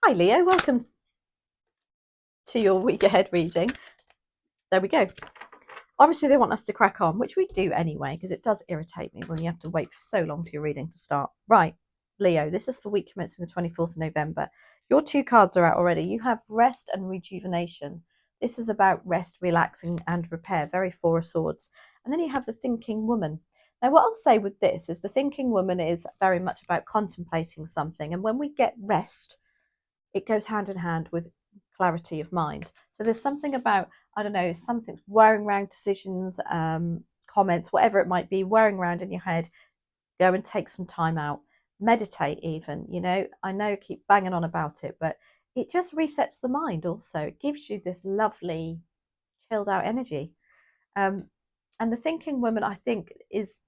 Hi Leo, welcome to your week ahead reading. There we go. Obviously they want us to crack on, which we do anyway, because it does irritate me when you have to wait for so long for your reading to start. Right, Leo, this is for week commencing the 24th of November. Your two cards are out already. You have rest and rejuvenation. This is about rest, relaxing and repair, very Four of Swords. And then you have the thinking woman. Now what I'll say with this is the thinking woman is very much about contemplating something. And when we get rest, it goes hand in hand with clarity of mind. So there's something about, I don't know, something's whirring around decisions, comments, whatever it might be, whirring around in your head. Go and take some time out. Meditate even, you know. I know I keep banging on about it, but it just resets the mind also. It gives you this lovely, chilled out energy. And the thinking woman, I think, is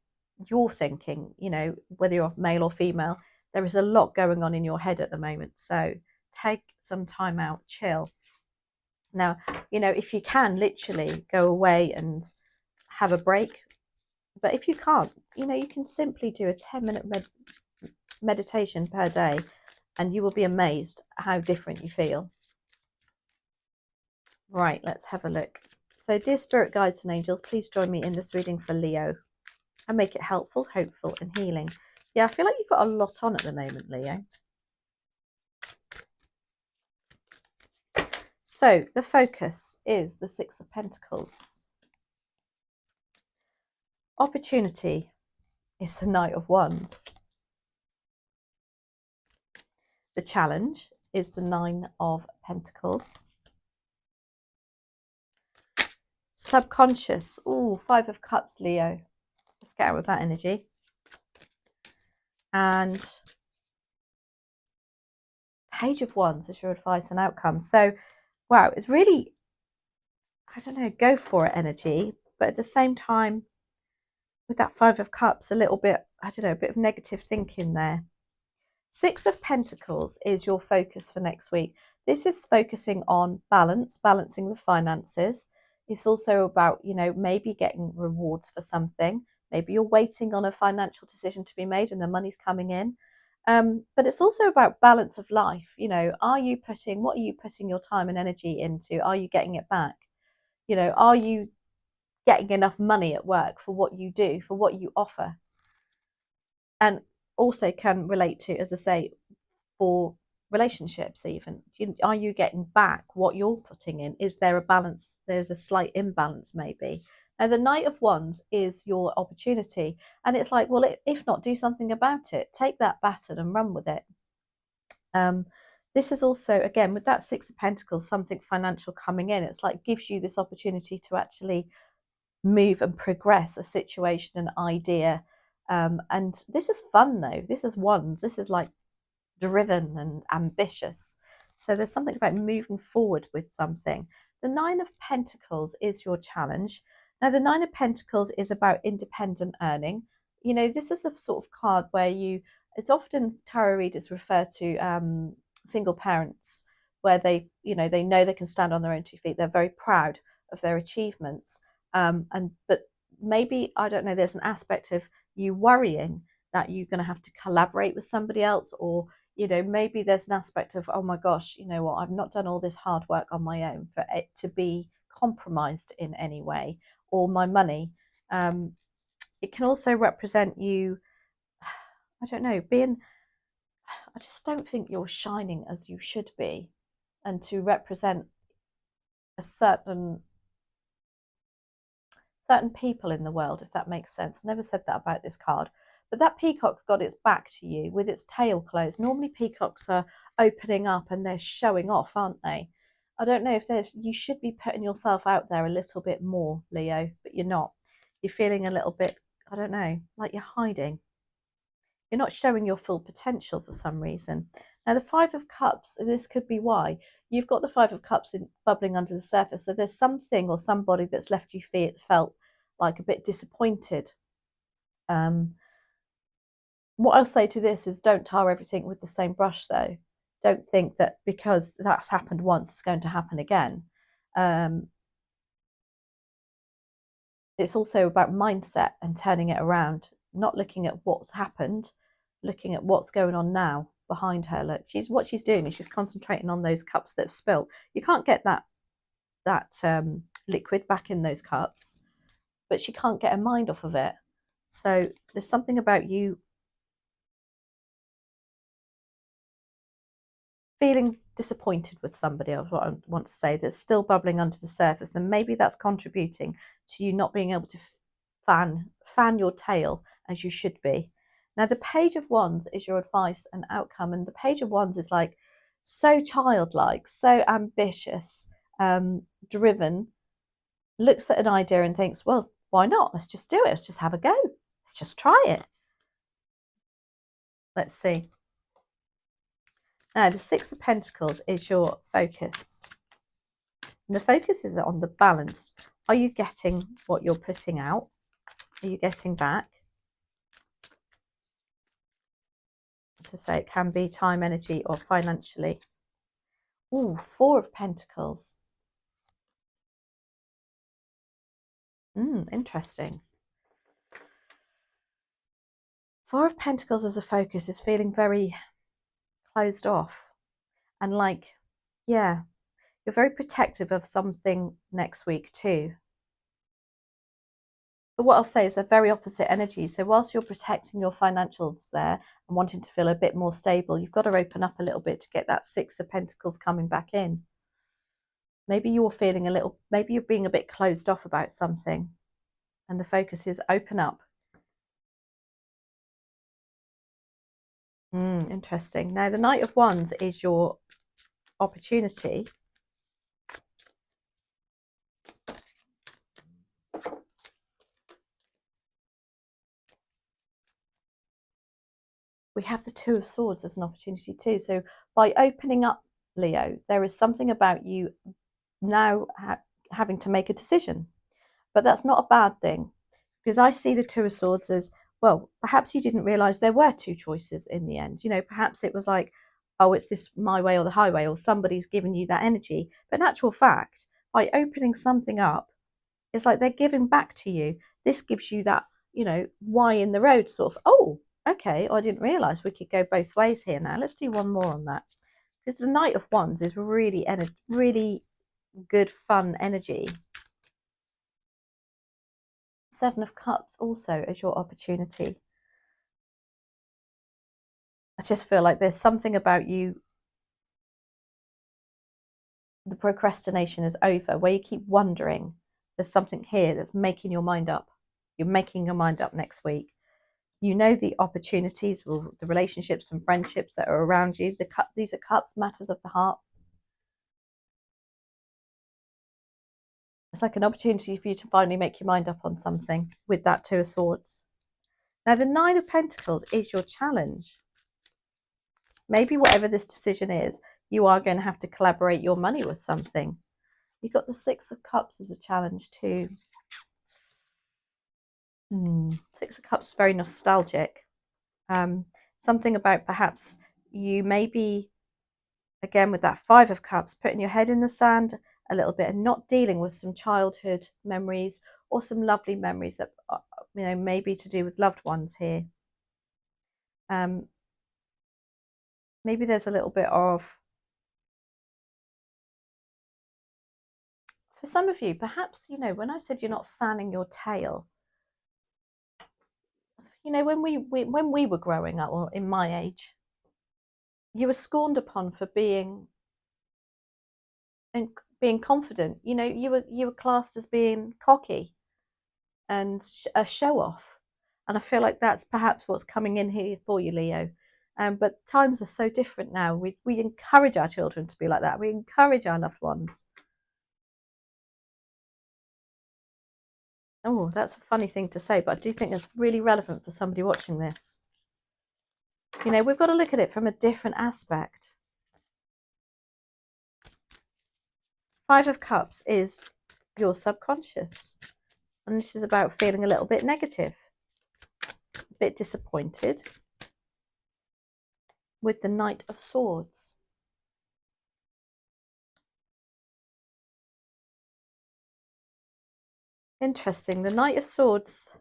your thinking, you know, whether you're male or female. There is a lot going on in your head at the moment. So take some time out, chill. Now, you know, if you can literally go away and have a break, but if you can't, you know, you can simply do a 10-minute meditation per day and you will be amazed how different you feel. Right, let's have a look. So, dear spirit guides and angels, please join me in this reading for Leo and make it helpful, hopeful and healing. Yeah, I feel like you've got a lot on at the moment, Leo. So the focus is the Six of Pentacles. Opportunity is the Knight of Wands. The challenge is the Nine of Pentacles. Subconscious, Five of Cups, Leo. Let's get out with that energy. And Page of Wands is your advice and outcome. So, wow, it's really, I don't know, go for it energy. But at the same time, with that Five of Cups, a little bit, I don't know, a bit of negative thinking there. Six of Pentacles is your focus for next week. This is focusing on balance, balancing the finances. It's also about, you know, maybe getting rewards for something. Maybe you're waiting on a financial decision to be made and the money's coming in. But it's also about balance of life. You know, what are you putting your time and energy into? Are you getting it back? You know, are you getting enough money at work for what you do, for what you offer? And also can relate to, as I say, for relationships even. Are you getting back what you're putting in? Is there a balance? There's a slight imbalance maybe. Now, the Knight of Wands is your opportunity. And it's like, well, if not, do something about it. Take that baton and run with it. This is also, again, with that Six of Pentacles, something financial coming in. It's like gives you this opportunity to actually move and progress a situation, an idea. And this is fun, though. This is Wands. This is like driven and ambitious. So there's something about moving forward with something. The Nine of Pentacles is your challenge. Now, the Nine of Pentacles is about independent earning. You know, this is the sort of card where it's often tarot readers refer to single parents where they know they can stand on their own 2 feet. They're very proud of their achievements. But maybe, I don't know, there's an aspect of you worrying that you're going to have to collaborate with somebody else, or you know, maybe there's an aspect of, oh my gosh, you know what, I've not done all this hard work on my own for it to be compromised in any way, or my money. It can also represent you, I don't know, I just don't think you're shining as you should be, and to represent a certain people in the world, if that makes sense. I never said that about this card. But that peacock's got its back to you with its tail closed. Normally peacocks are opening up and they're showing off, aren't they? I don't know if you should be putting yourself out there a little bit more, Leo, but you're not. You're feeling a little bit, I don't know, like you're hiding. You're not showing your full potential for some reason. Now, the Five of Cups, this could be why. You've got the Five of Cups bubbling under the surface. So there's something or somebody that's left you felt like a bit disappointed. What I'll say to this is don't tar everything with the same brush, though. Don't think that because that's happened once, it's going to happen again. It's also about mindset and turning it around, not looking at what's happened, looking at what's going on now behind her. Look, what she's doing is she's concentrating on those cups that have spilt. You can't get that liquid back in those cups, but she can't get her mind off of it. So there's something about you feeling disappointed with somebody, is what I want to say, that's still bubbling under the surface, and maybe that's contributing to you not being able to fan your tail as you should be. Now, the Page of Wands is your advice and outcome, and the Page of Wands is like so childlike, so ambitious, driven, looks at an idea and thinks, well, why not? Let's just do it. Let's just have a go. Let's just try it. Let's see. Now, the Six of Pentacles is your focus. And the focus is on the balance. Are you getting what you're putting out? Are you getting back? To say it can be time, energy, or financially. Ooh, Four of Pentacles. Interesting. Four of Pentacles as a focus is feeling very closed off. And like, yeah, you're very protective of something next week too. But what I'll say is they're very opposite energies. So whilst you're protecting your financials there and wanting to feel a bit more stable, you've got to open up a little bit to get that Six of Pentacles coming back in. Maybe you're feeling maybe you're being a bit closed off about something, and the focus is open up. Interesting. Now, the Knight of Wands is your opportunity. We have the Two of Swords as an opportunity too. So by opening up, Leo, there is something about you now having to make a decision. But that's not a bad thing, because I see the Two of Swords as, well, perhaps you didn't realise there were two choices in the end. You know, perhaps it was like, oh, it's this my way or the highway, or somebody's given you that energy. But in actual fact, by opening something up, it's like they're giving back to you. This gives you that, you know, why in the road sort of, oh, okay, I didn't realise we could go both ways here now. Let's do one more on that. Because the Knight of Wands is really good, fun energy. Seven of Cups also as your opportunity. I just feel like there's something about you, the procrastination is over, where you keep wondering. There's something here that's making your mind up. You're making your mind up next week. You know the opportunities, or the relationships and friendships that are around you. These are cups, matters of the heart. It's like an opportunity for you to finally make your mind up on something with that Two of Swords. Now, the Nine of Pentacles is your challenge. Maybe whatever this decision is, you are going to have to collaborate your money with something. You've got the Six of Cups as a challenge too. Six of Cups is very nostalgic. Something about perhaps you maybe, again with that Five of Cups, putting your head in the sand a little bit and not dealing with some childhood memories or some lovely memories that, you know, maybe to do with loved ones here. Maybe there's a little bit of, for some of you, perhaps, you know, when I said you're not fanning your tail, you know, when we were growing up, or in my age, you were scorned upon for being confident. You know, you were classed as being cocky and a show off. And I feel like that's perhaps what's coming in here for you, Leo. But times are so different now. We encourage our children to be like that. We encourage our loved ones. Oh, that's a funny thing to say, but I do think it's really relevant for somebody watching this. You know, we've got to look at it from a different aspect. Five of Cups is your subconscious. And this is about feeling a little bit negative, a bit disappointed. With the Knight of Swords. Interesting. The Knight of Swords,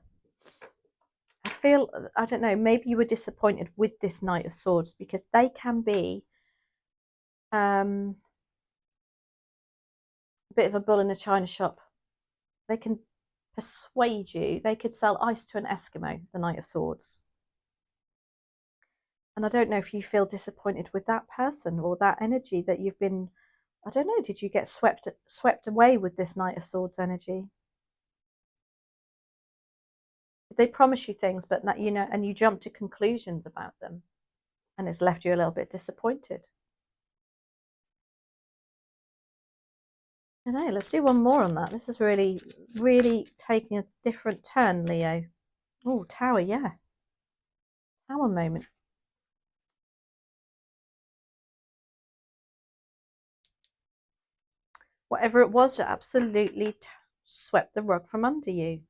feel, I don't know, maybe you were disappointed with this Knight of Swords because they can be a bit of a bull in a china shop. They can persuade you. They could sell ice to an Eskimo, the Knight of Swords. And I don't know if you feel disappointed with that person or that energy that you've been, I don't know, did you get swept away with this Knight of Swords energy? Did they promise you things, but that, you know, and you jump to conclusions about them and it's left you a little bit disappointed? I know, let's do one more on that. This is really, really taking a different turn, Leo. Oh, Tower, yeah. Tower moment. Whatever it was, it absolutely swept the rug from under you.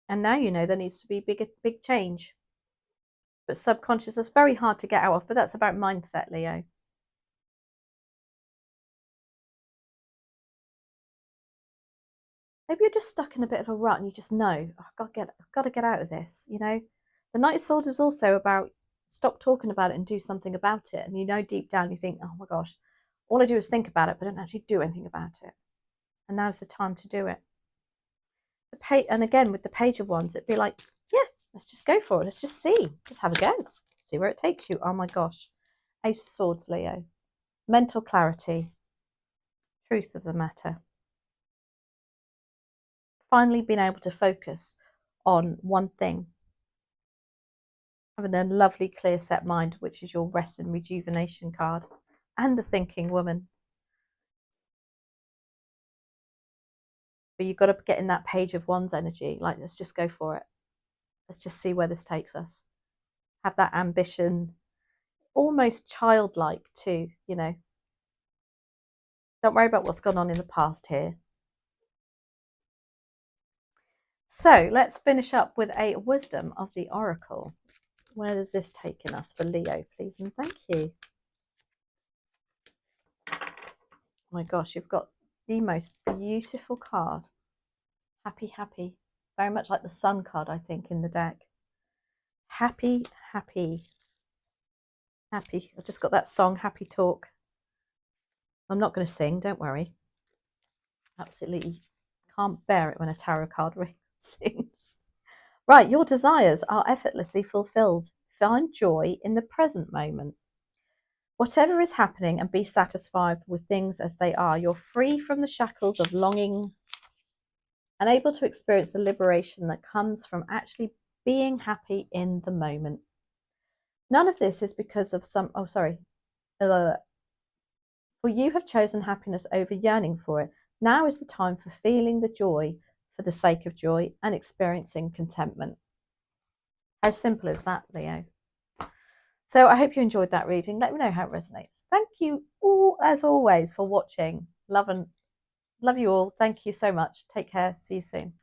And now you know there needs to be big change. But subconscious is very hard to get out of, but that's about mindset, Leo. Maybe you're just stuck in a bit of a rut and you just know, oh, I've got to get out of this, you know? The Knight of Swords is also about stop talking about it and do something about it. And you know deep down you think, oh my gosh, all I do is think about it, but I don't actually do anything about it. And now's the time to do it. And again, with the Page of Wands, it'd be like, yeah, let's just go for it. Let's just see. Just have a go. See where it takes you. Oh my gosh. Ace of Swords, Leo. Mental clarity. Truth of the matter. Finally being able to focus on one thing. Having a lovely clear set mind, which is your rest and rejuvenation card. And the thinking woman. But you've got to get in that Page of Wands energy. Like, let's just go for it. Let's just see where this takes us. Have that ambition. Almost childlike too, you know. Don't worry about what's gone on in the past here. So let's finish up with a wisdom of the Oracle. Where is this taking us for Leo, please and thank you? Oh my gosh, you've got the most beautiful card. Happy, happy. Very much like the Sun card, I think, in the deck. Happy, happy. Happy. I've just got that song, Happy Talk. I'm not going to sing, don't worry. Absolutely can't bear it when a tarot card sings. Right, your desires are effortlessly fulfilled. Find joy in the present moment. Whatever is happening, and be satisfied with things as they are. You're free from the shackles of longing and able to experience the liberation that comes from actually being happy in the moment. None of this is because of some, for you have chosen happiness over yearning for it. Now is the time for feeling the joy for the sake of joy and experiencing contentment. How simple is that, Leo? So I hope you enjoyed that reading. Let me know how it resonates. Thank you all, as always, for watching. Love you all. Thank you so much. Take care. See you soon.